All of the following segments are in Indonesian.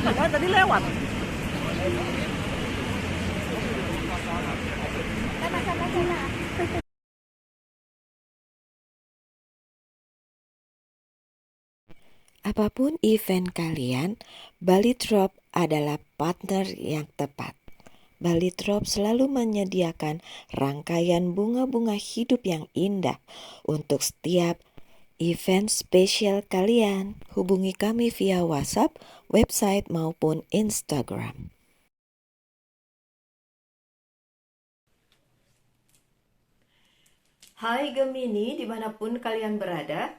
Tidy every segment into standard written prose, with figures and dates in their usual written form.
Makanya tadi lewat. Apapun event kalian, Bali Drop adalah partner yang tepat. Bali Drop selalu menyediakan rangkaian bunga-bunga hidup yang indah untuk setiap event spesial kalian. Hubungi kami via WhatsApp, website maupun Instagram. Hai Gemini, dimanapun kalian berada.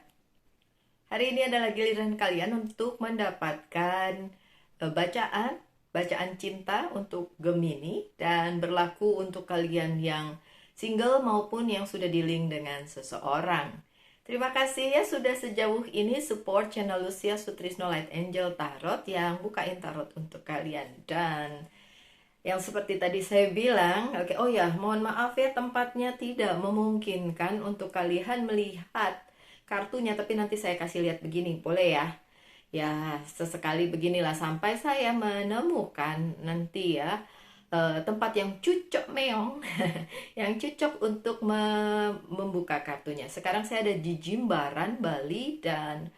Hari ini adalah giliran kalian untuk mendapatkan bacaan cinta untuk Gemini dan berlaku untuk kalian yang single maupun yang sudah di-link dengan seseorang. Terima kasih ya sudah sejauh ini support channel Lucia Sutrisno Light Angel Tarot yang bukain tarot untuk kalian. Dan yang seperti tadi saya bilang, oke, oh ya, mohon maaf ya tempatnya tidak memungkinkan untuk kalian melihat kartunya, tapi nanti saya kasih lihat begini, boleh ya? Ya, sesekali beginilah sampai saya menemukan nanti ya tempat yang cocok meong, yang cocok untuk membuka kartunya. Sekarang saya ada di Jimbaran, Bali, dan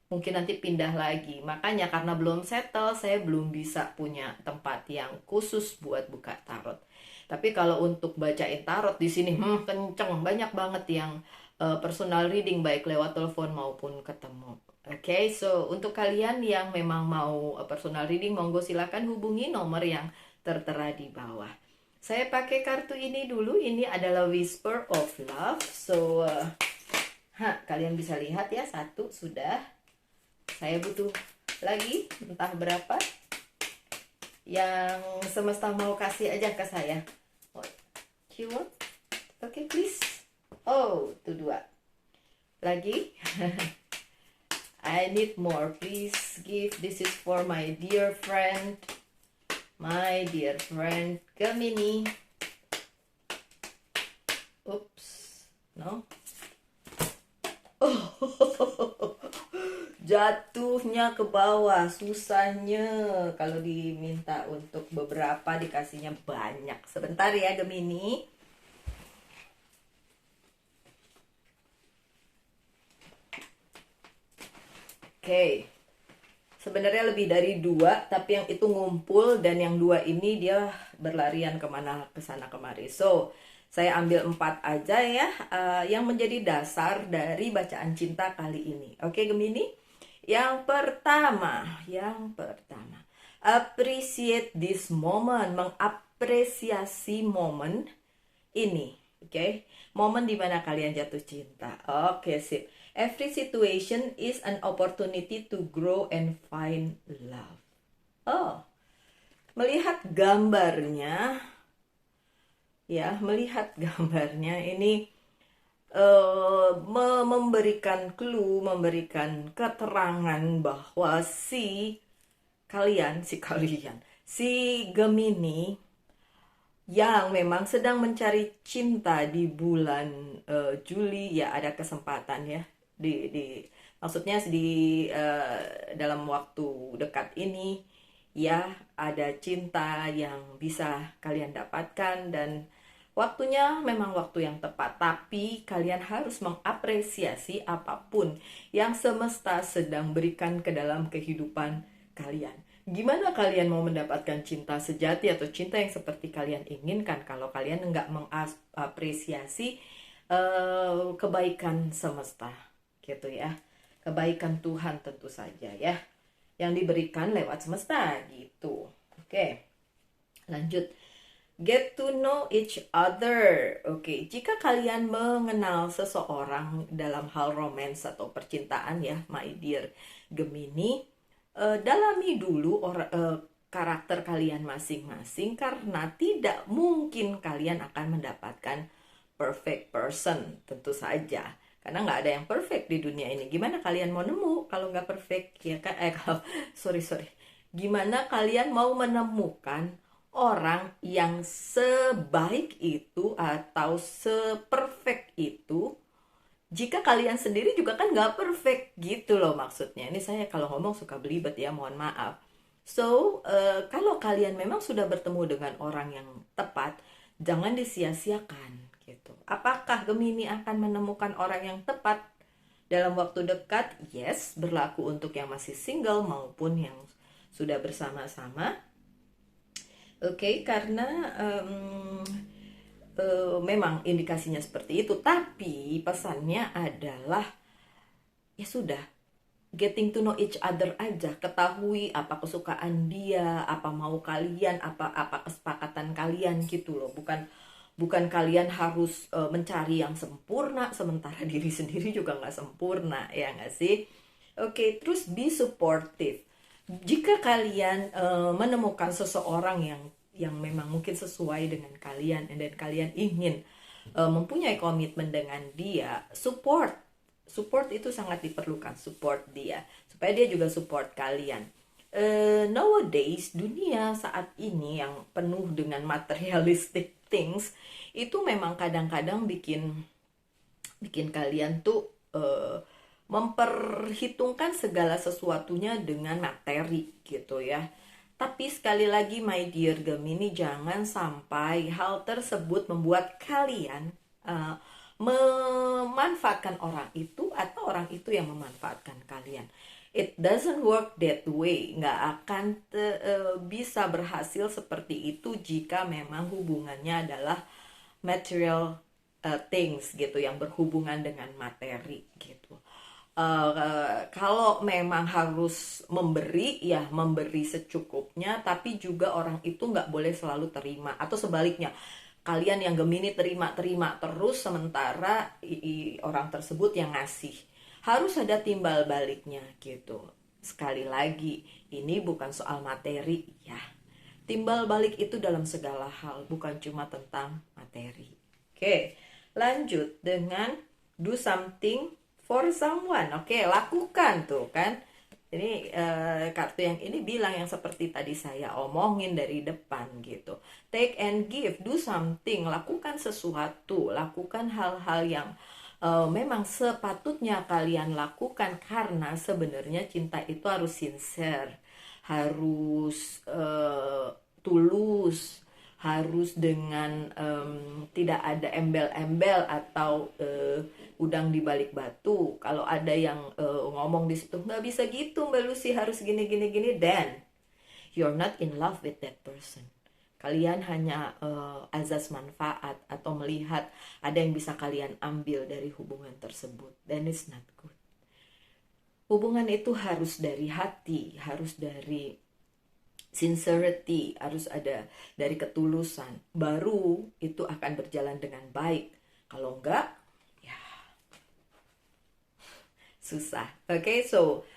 mungkin nanti pindah lagi. Makanya karena belum settle, saya belum bisa punya tempat yang khusus buat buka tarot. Tapi kalau untuk bacain tarot di sini, kenceng, banyak banget yang personal reading baik lewat telepon maupun ketemu. Oke, so untuk kalian yang memang mau personal reading, monggo silakan hubungi nomor yang tertera di bawah. Saya pakai kartu ini dulu. Ini adalah Whisper of Love. So, kalian bisa lihat ya, satu sudah. Saya butuh lagi entah berapa yang semesta mau kasih aja ke saya. Oh, keyword, oke, please. Oh, itu dua lagi. I need more, please give. This is for my dear friend Gemini. Oops, no. Oh, jatuhnya ke bawah, susahnya kalau diminta untuk beberapa dikasihnya banyak. Sebentar ya Gemini. Oke, sebenarnya lebih dari dua, tapi yang itu ngumpul dan yang dua ini dia berlarian kemana, kesana kemari. So, saya ambil 4 aja ya, yang menjadi dasar dari bacaan cinta kali ini. Oke Gemini, yang pertama, appreciate this moment, mengapresiasi momen ini. Oke, momen dimana kalian jatuh cinta. Oke, sip. Every situation is an opportunity to grow and find love. Oh, melihat gambarnya, ya, melihat gambarnya ini memberikan clue, memberikan keterangan bahwa si Gemini yang memang sedang mencari cinta di bulan Juli, ya ada kesempatan ya maksudnya dalam waktu dekat ini ya ada cinta yang bisa kalian dapatkan dan waktunya memang waktu yang tepat, tapi kalian harus mengapresiasi apapun yang semesta sedang berikan ke dalam kehidupan kalian. Gimana kalian mau mendapatkan cinta sejati atau cinta yang seperti kalian inginkan kalau kalian nggak mengapresiasi kebaikan semesta, gitu ya. Kebaikan Tuhan tentu saja ya, yang diberikan lewat semesta gitu. Oke, lanjut. Get to know each other. Oke, jika kalian mengenal seseorang dalam hal romance atau percintaan ya, my dear Gemini, dalami dulu karakter kalian masing-masing karena tidak mungkin kalian akan mendapatkan perfect person, tentu saja. Karena nggak ada yang perfect di dunia ini. Gimana kalian mau nemu kalau nggak perfect? Ya kan? Sorry. Gimana kalian mau menemukan orang yang sebaik itu atau seperfect itu jika kalian sendiri juga kan nggak perfect gitu loh maksudnya. Ini saya kalau ngomong suka belibet ya, mohon maaf. So, kalau kalian memang sudah bertemu dengan orang yang tepat, jangan disia-siakan gitu. Apakah Gemini akan menemukan orang yang tepat dalam waktu dekat? Yes, berlaku untuk yang masih single maupun yang sudah bersama-sama. Oke, karena memang indikasinya seperti itu. Tapi pesannya adalah ya sudah, getting to know each other aja, ketahui apa kesukaan dia, apa mau kalian, apa kesepakatan kalian gitu loh. Bukan kalian harus mencari yang sempurna sementara diri sendiri juga nggak sempurna, ya nggak sih? Oke, terus be supportive. Jika kalian menemukan seseorang yang memang mungkin sesuai dengan kalian dan kalian ingin mempunyai komitmen dengan dia, support itu sangat diperlukan, support dia supaya dia juga support kalian. Nowadays dunia saat ini yang penuh dengan materialistic things itu memang kadang-kadang bikin kalian tuh memperhitungkan segala sesuatunya dengan materi gitu ya. Tapi sekali lagi my dear Gemini, jangan sampai hal tersebut membuat kalian memanfaatkan orang itu atau orang itu yang memanfaatkan kalian. It doesn't work that way. Nggak akan bisa berhasil seperti itu jika memang hubungannya adalah material things gitu, yang berhubungan dengan materi gitu. Kalau memang harus memberi, ya memberi secukupnya, tapi juga orang itu nggak boleh selalu terima, atau sebaliknya kalian yang Gemini terima terus sementara orang tersebut yang ngasih. Harus ada timbal baliknya gitu. Sekali lagi, ini bukan soal materi ya. Timbal balik itu dalam segala hal, bukan cuma tentang materi. Oke, lanjut dengan do something for someone. Oke, lakukan tuh kan. Jadi kartu yang ini bilang yang seperti tadi saya omongin dari depan gitu. Take and give, do something, lakukan sesuatu, lakukan hal-hal yang memang sepatutnya kalian lakukan, karena sebenarnya cinta itu harus sincere, harus tulus, harus dengan tidak ada embel-embel atau udang di balik batu. Kalau ada yang ngomong di situ nggak bisa gitu Mbak Lucy, harus gini gini gini, then you're not in love with that person. Kalian hanya azas manfaat atau melihat ada yang bisa kalian ambil dari hubungan tersebut, then it's not good. Hubungan itu harus dari hati, harus dari sincerity, harus ada dari ketulusan, baru itu akan berjalan dengan baik. Kalau enggak, ya susah. Oke, so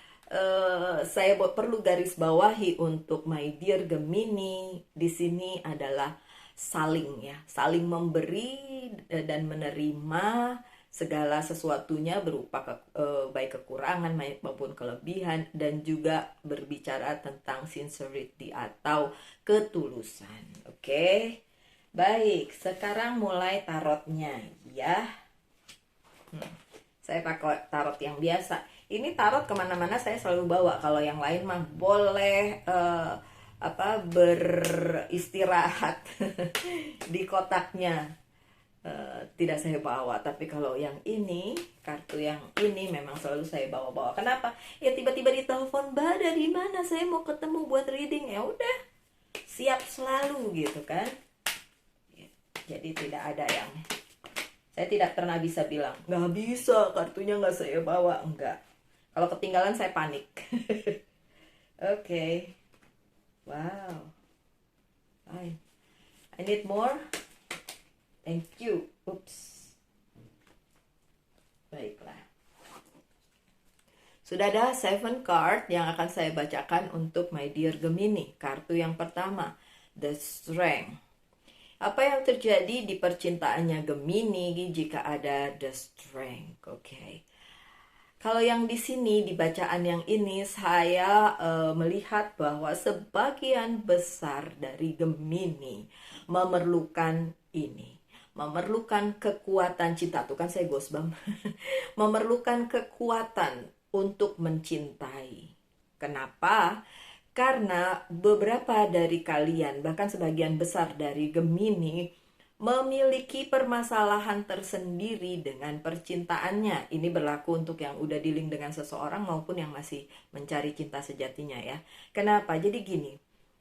saya perlu garis bawahi untuk my dear Gemini di sini adalah saling ya, saling memberi dan menerima segala sesuatunya berupa baik kekurangan maupun kelebihan, dan juga berbicara tentang sincerity atau ketulusan. Oke, baik, sekarang mulai tarotnya ya. Saya pakai tarot yang biasa. Ini tarot kemana-mana saya selalu bawa. Kalau yang lain mah boleh beristirahat di kotaknya. Tidak saya bawa, tapi kalau yang ini, kartu yang ini memang selalu saya bawa-bawa. Kenapa? Ya tiba-tiba ditelepon, "Mbak, dari mana? Saya mau ketemu buat reading." Ya udah, siap selalu gitu kan. Jadi tidak ada yang, saya tidak pernah bisa bilang nggak bisa, kartunya nggak saya bawa, enggak. Kalau ketinggalan saya panik. Oke. Wow. Fine. I need more. Thank you. Oops. Baiklah. Sudah ada 7 card yang akan saya bacakan untuk my dear Gemini. Kartu yang pertama, The Strength. Apa yang terjadi di percintaannya Gemini jika ada The Strength? Oke. Kalau yang di sini, di bacaan yang ini, saya melihat bahwa sebagian besar dari Gemini memerlukan ini. Memerlukan kekuatan cinta. Tuh kan saya gosbam. Memerlukan kekuatan untuk mencintai. Kenapa? Karena beberapa dari kalian, bahkan sebagian besar dari Gemini, memiliki permasalahan tersendiri dengan percintaannya. Ini berlaku untuk yang udah dealing dengan seseorang maupun yang masih mencari cinta sejatinya ya. Kenapa? Jadi gini,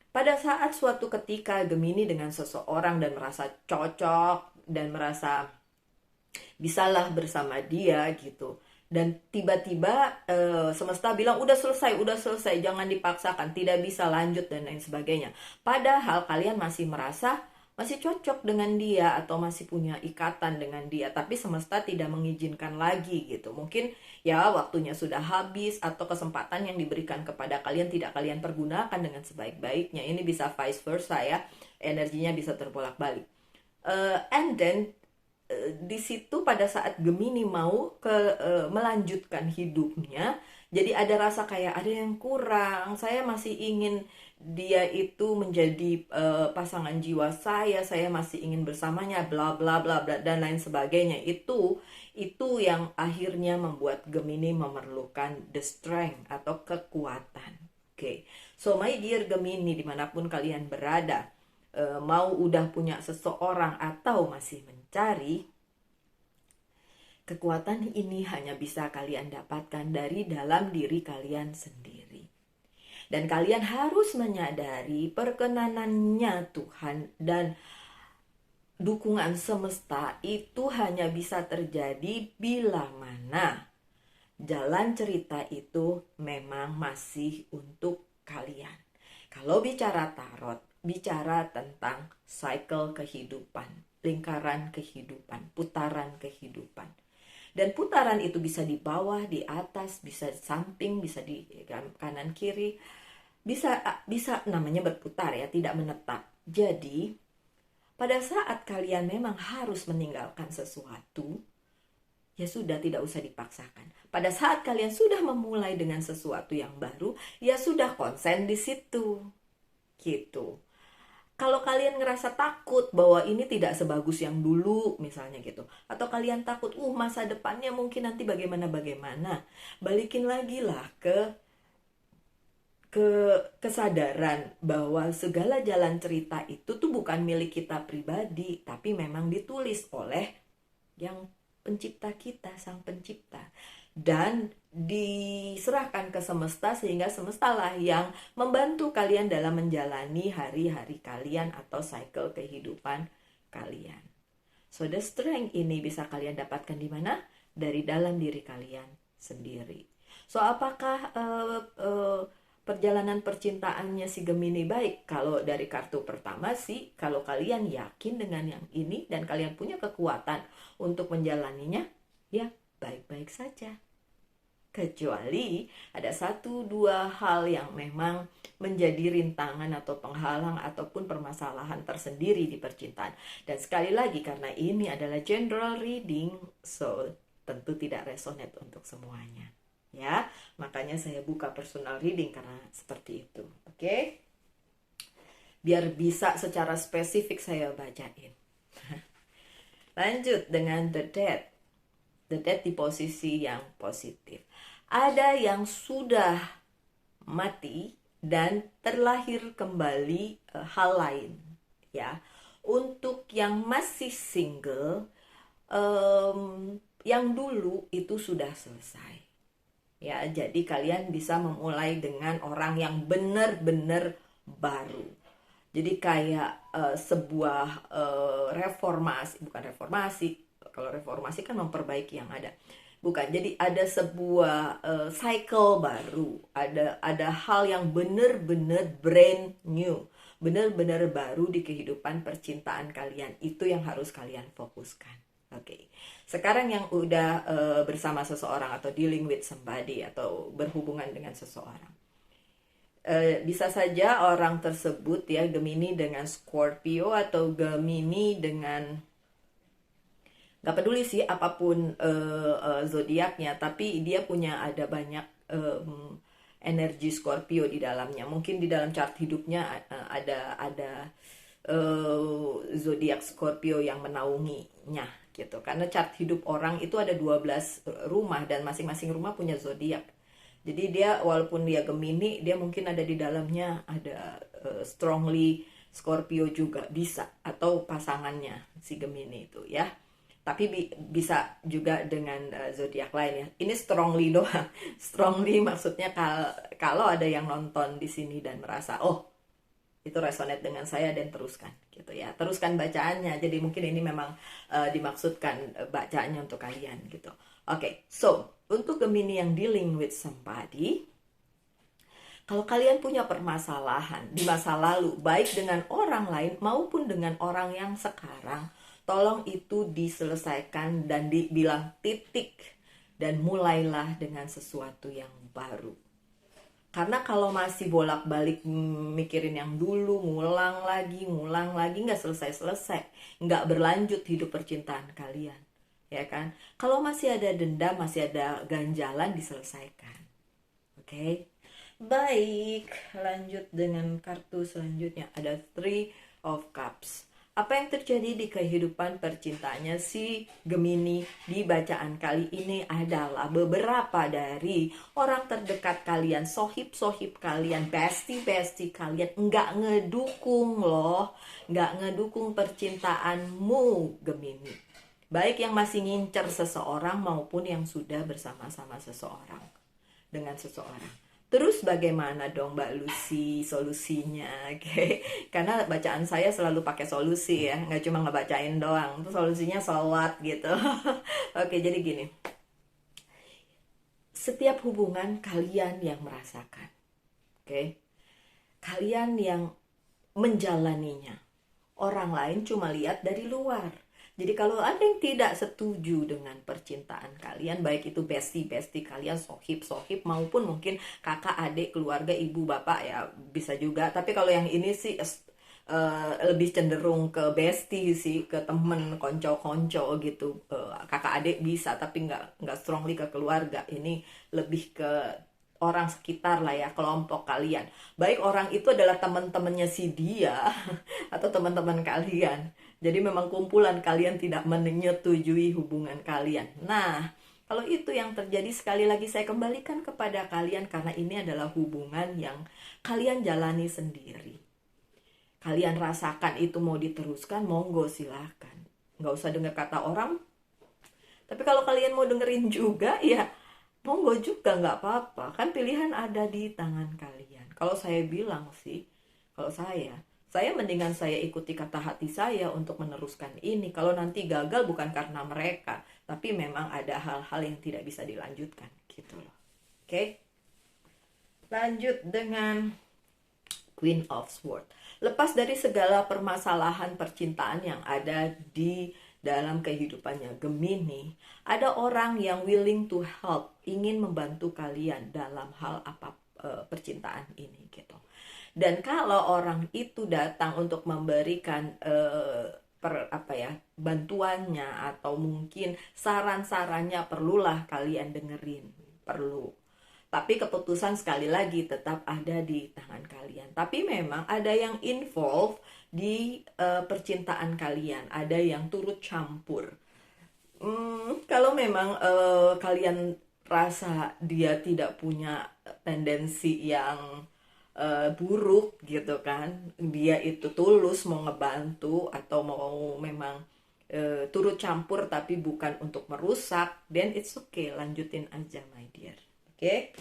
pada saat suatu ketika Gemini dengan seseorang dan merasa cocok dan merasa bisalah bersama dia gitu. Dan tiba-tiba semesta bilang udah selesai, jangan dipaksakan, tidak bisa lanjut dan lain sebagainya. Padahal kalian masih merasa masih cocok dengan dia atau masih punya ikatan dengan dia, tapi semesta tidak mengizinkan lagi gitu. Mungkin ya waktunya sudah habis atau kesempatan yang diberikan kepada kalian tidak kalian pergunakan dengan sebaik-baiknya. Ini bisa vice versa ya, energinya bisa terbolak-balik. And then di situ pada saat Gemini mau melanjutkan hidupnya, jadi ada rasa kayak ada yang kurang. Saya masih ingin dia itu menjadi pasangan jiwa saya masih ingin bersamanya, bla bla bla bla dan lain sebagainya. Itu yang akhirnya membuat Gemini memerlukan the strength atau kekuatan. Oke, so my dear Gemini dimanapun kalian berada, mau udah punya seseorang atau masih mencari, kekuatan ini hanya bisa kalian dapatkan dari dalam diri kalian sendiri. Dan kalian harus menyadari perkenanannya Tuhan dan dukungan semesta itu hanya bisa terjadi bila mana jalan cerita itu memang masih untuk kalian. Kalau bicara tarot, bicara tentang cycle kehidupan, lingkaran kehidupan, putaran kehidupan. Dan putaran itu bisa di bawah, di atas, bisa di samping, bisa di kanan kiri. Bisa namanya berputar ya, tidak menetap. Jadi, pada saat kalian memang harus meninggalkan sesuatu, ya sudah tidak usah dipaksakan. Pada saat kalian sudah memulai dengan sesuatu yang baru, ya sudah konsen di situ. Gitu. Kalau kalian ngerasa takut bahwa ini tidak sebagus yang dulu misalnya gitu, atau kalian takut masa depannya mungkin nanti bagaimana, balikin lagi lah ke kesadaran bahwa segala jalan cerita itu tuh bukan milik kita pribadi, tapi memang ditulis oleh yang pencipta kita, sang pencipta, dan diserahkan ke semesta sehingga semestalah yang membantu kalian dalam menjalani hari-hari kalian atau cycle kehidupan kalian. So the strength ini bisa kalian dapatkan di mana? Dari dalam diri kalian sendiri. So apakah perjalanan percintaannya si Gemini baik? Kalau dari kartu pertama sih, kalau kalian yakin dengan yang ini dan kalian punya kekuatan untuk menjalaninya, ya baik-baik saja. Kecuali ada 1-2 hal yang memang menjadi rintangan atau penghalang ataupun permasalahan tersendiri di percintaan. Dan sekali lagi karena ini adalah general reading, so tentu tidak resonate untuk semuanya. Ya, makanya saya buka personal reading karena seperti itu. Oke? Biar bisa secara spesifik saya bacain. Lanjut dengan the death. The death di posisi yang positif. Ada yang sudah mati dan terlahir kembali hal lain, ya. Untuk yang masih single, yang dulu itu sudah selesai, ya. Jadi kalian bisa memulai dengan orang yang benar-benar baru. Jadi kayak sebuah reformasi, bukan reformasi. Kalau reformasi kan memperbaiki yang ada. Bukan, jadi ada sebuah cycle baru, ada hal yang benar-benar brand new, benar-benar baru di kehidupan percintaan kalian. Itu yang harus kalian fokuskan. Oke. Sekarang yang udah bersama seseorang atau dealing with somebody atau berhubungan dengan seseorang. Bisa saja orang tersebut ya Gemini dengan Scorpio atau Gemini dengan gak peduli sih apapun zodiaknya, tapi dia punya ada banyak energi Scorpio di dalamnya. Mungkin di dalam chart hidupnya ada zodiak Scorpio yang menaunginya gitu. Karena chart hidup orang itu ada 12 rumah dan masing-masing rumah punya zodiak. Jadi dia walaupun dia Gemini, dia mungkin ada di dalamnya ada strongly Scorpio juga bisa, atau pasangannya si Gemini itu ya. Tapi bisa juga dengan zodiak lain ya. Ini strongly doang. Strongly maksudnya kalau ada yang nonton di sini dan merasa oh itu resonate dengan saya, dan teruskan gitu ya. Teruskan bacaannya. Jadi mungkin ini memang dimaksudkan bacaannya untuk kalian gitu. Oke, so untuk Gemini yang dealing with somebody, kalau kalian punya permasalahan di masa lalu, baik dengan orang lain maupun dengan orang yang sekarang, tolong itu diselesaikan dan dibilang titik, dan mulailah dengan sesuatu yang baru. Karena kalau masih bolak-balik mikirin yang dulu, ngulang lagi, nggak selesai-selesai, nggak berlanjut hidup percintaan kalian, ya kan? Kalau masih ada dendam, masih ada ganjalan, diselesaikan. Oke? Baik, lanjut dengan kartu selanjutnya. Ada Three of Cups. Apa yang terjadi di kehidupan percintaannya si Gemini di bacaan kali ini adalah beberapa dari orang terdekat kalian, sohib-sohib kalian, bestie-bestie kalian nggak ngedukung loh, nggak ngedukung percintaanmu Gemini. Baik yang masih ngincer seseorang maupun yang sudah bersama-sama seseorang, dengan seseorang. Terus bagaimana dong Mbak Lucy solusinya? Oke, karena bacaan saya selalu pakai solusi ya, nggak cuma ngebacain doang. Itu solusinya sholat gitu. Oke, jadi gini. Setiap hubungan kalian yang merasakan, oke? Kalian yang menjalaninya. Orang lain cuma lihat dari luar. Jadi kalau ada yang tidak setuju dengan percintaan kalian, baik itu bestie-bestie kalian, sohib-sohib, maupun mungkin kakak, adik, keluarga, ibu, bapak ya bisa juga. Tapi kalau yang ini sih lebih cenderung ke bestie sih, ke temen, konco-konco gitu. Kakak, adik bisa, tapi nggak strongly ke keluarga. Ini lebih ke orang sekitar lah ya, kelompok kalian. Baik orang itu adalah teman-temannya si dia atau teman-teman kalian. Jadi memang kumpulan kalian tidak menyetujui hubungan kalian. Nah, kalau itu yang terjadi, sekali lagi saya kembalikan kepada kalian karena ini adalah hubungan yang kalian jalani sendiri. Kalian rasakan itu mau diteruskan, monggo silahkan. Nggak usah dengar kata orang. Tapi kalau kalian mau dengerin juga, ya monggo juga, nggak apa-apa. Kan pilihan ada di tangan kalian. Kalau saya bilang sih, kalau saya mendingan saya ikuti kata hati saya untuk meneruskan ini. Kalau nanti gagal bukan karena mereka, tapi memang ada hal-hal yang tidak bisa dilanjutkan gitu loh. Oke? Lanjut dengan Queen of Swords. Lepas dari segala permasalahan percintaan yang ada di dalam kehidupannya Gemini, ada orang yang willing to help, ingin membantu kalian dalam hal apa percintaan ini gitu. Dan kalau orang itu datang untuk memberikan bantuannya atau mungkin saran-sarannya, perlulah kalian dengerin, perlu. Tapi keputusan sekali lagi tetap ada di tangan kalian. Tapi memang ada yang involve di percintaan kalian, ada yang turut campur. Kalau memang kalian rasa dia tidak punya tendensi yang buruk gitu kan, dia itu tulus mau ngebantu atau mau memang turut campur tapi bukan untuk merusak, then it's okay, lanjutin aja my dear. Oke?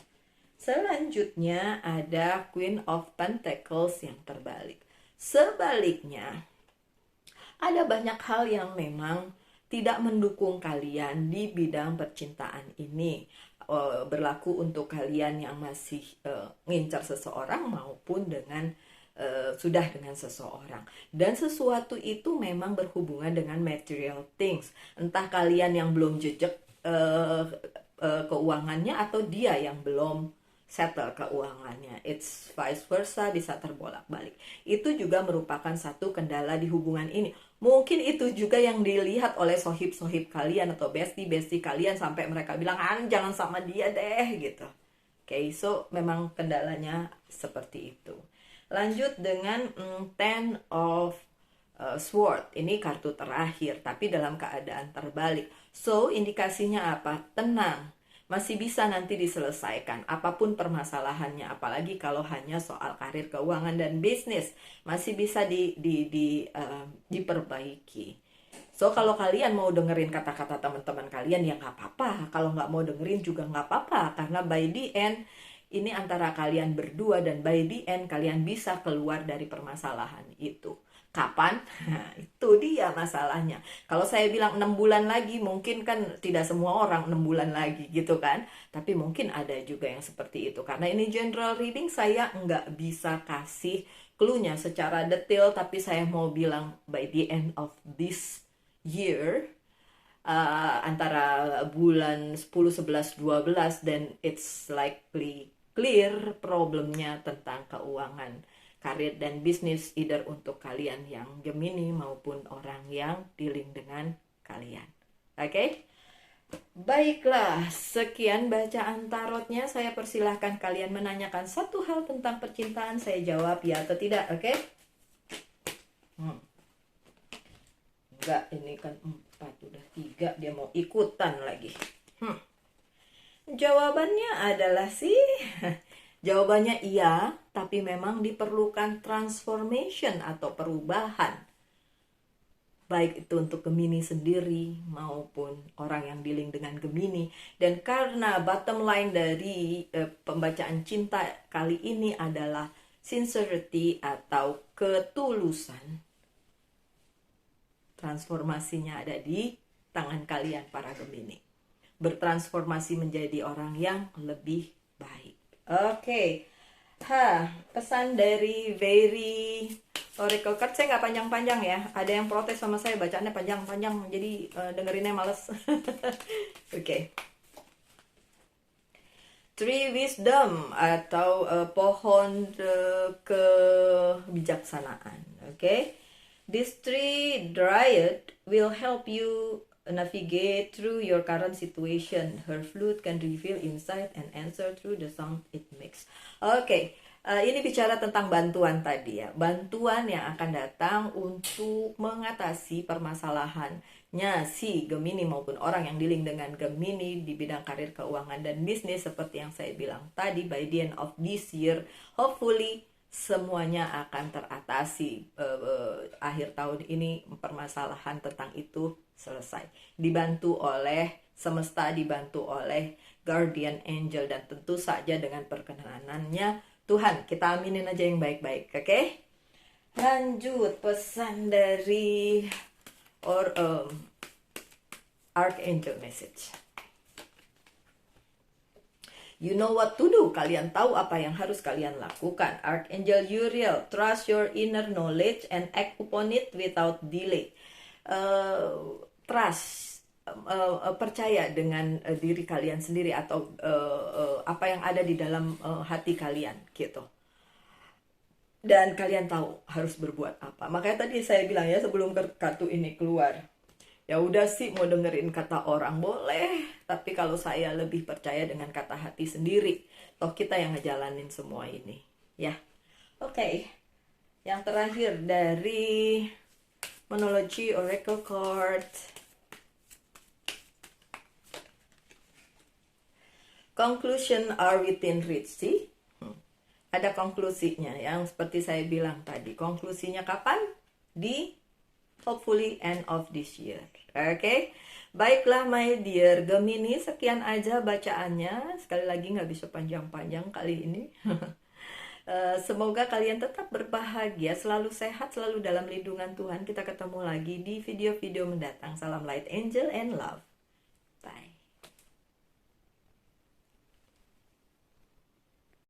Selanjutnya ada Queen of Pentacles yang terbalik. Sebaliknya, ada banyak hal yang memang tidak mendukung kalian di bidang percintaan ini. Berlaku untuk kalian yang masih ngincar seseorang maupun dengan sudah dengan seseorang. Dan sesuatu itu memang berhubungan dengan material things. Entah kalian yang belum jejak keuangannya atau dia yang belum settle keuangannya. It's vice versa, bisa terbolak-balik. Itu juga merupakan satu kendala di hubungan ini. Mungkin itu juga yang dilihat oleh sohib-sohib kalian atau bestie-bestie kalian sampai mereka bilang, jangan sama dia deh gitu. Oke, so memang kendalanya seperti itu. Lanjut dengan Ten of Sword. Ini kartu terakhir, tapi dalam keadaan terbalik. So, indikasinya apa? Tenang. masih bisa nanti diselesaikan apapun permasalahannya, apalagi kalau hanya soal karir, keuangan dan bisnis, masih bisa diperbaiki. So kalau kalian mau dengerin kata-kata teman-teman kalian ya nggak apa-apa, kalau nggak mau dengerin juga nggak apa-apa, karena by the end ini antara kalian berdua, dan by the end kalian bisa keluar dari permasalahan itu. Kapan? Nah, itu dia masalahnya. Kalau saya bilang 6 bulan lagi, mungkin kan tidak semua orang 6 bulan lagi gitu kan. Tapi mungkin ada juga yang seperti itu. Karena ini general reading, saya nggak bisa kasih clue-nya secara detail. Tapi saya mau bilang by the end of this year, antara bulan 10, 11, 12, then it's likely clear problemnya tentang keuangan, karir dan bisnis, either untuk kalian yang Gemini maupun orang yang dealing dengan kalian. Oke? Baiklah, sekian bacaan tarotnya. Saya persilahkan kalian menanyakan satu hal tentang percintaan, saya jawab ya atau tidak, oke? Enggak, ini kan 4, udah 3, dia mau ikutan lagi. Jawabannya adalah sih, jawabannya iya, tapi memang diperlukan transformation atau perubahan. Baik itu untuk Gemini sendiri maupun orang yang dealing dengan Gemini. Dan karena bottom line dari pembacaan cinta kali ini adalah sincerity atau ketulusan, transformasinya ada di tangan kalian para Gemini. Bertransformasi menjadi orang yang lebih baik. Oke. Pesan dari Very Oracle Card. Saya nggak panjang-panjang ya. Ada yang protes sama saya bacaannya panjang-panjang, jadi dengerinnya males. Oke. Tree Wisdom atau pohon kebijaksanaan. Oke. This tree dryad will help you navigate through your current situation. Her flute can reveal insight and answer through the sound it makes. Oke. Ini bicara tentang bantuan tadi ya. Bantuan yang akan datang untuk mengatasi permasalahannya si Gemini maupun orang yang dealing dengan Gemini di bidang karir, keuangan, dan bisnis. Seperti yang saya bilang tadi, by the end of this year, hopefully semuanya akan teratasi. Akhir tahun ini permasalahan tentang itu selesai. Dibantu oleh semesta, dibantu oleh guardian angel, dan tentu saja dengan perkenanannya Tuhan. Kita aminin aja yang baik-baik, oke? Lanjut, pesan dari Archangel message. You know what to do. Kalian tahu apa yang harus kalian lakukan. Archangel Uriel, trust your inner knowledge and act upon it without delay. Trust, percaya dengan diri kalian sendiri atau apa yang ada di dalam hati kalian gitu. Dan kalian tahu harus berbuat apa. Makanya tadi saya bilang ya sebelum kartu ini keluar, ya udah sih mau dengerin kata orang boleh, tapi kalau saya lebih percaya dengan kata hati sendiri. Toh kita yang ngejalanin semua ini, ya. Oke. Yang terakhir dari Monology Oracle Card. Conclusion are within reach. See? Ada konklusinya yang seperti saya bilang tadi. Konklusinya kapan? Di hopefully end of this year. Oke? Baiklah my dear Gemini, sekian aja bacaannya. Sekali lagi nggak bisa panjang-panjang kali ini. Semoga kalian tetap berbahagia, selalu sehat, selalu dalam lindungan Tuhan. Kita ketemu lagi di video-video mendatang. Salam light angel and love.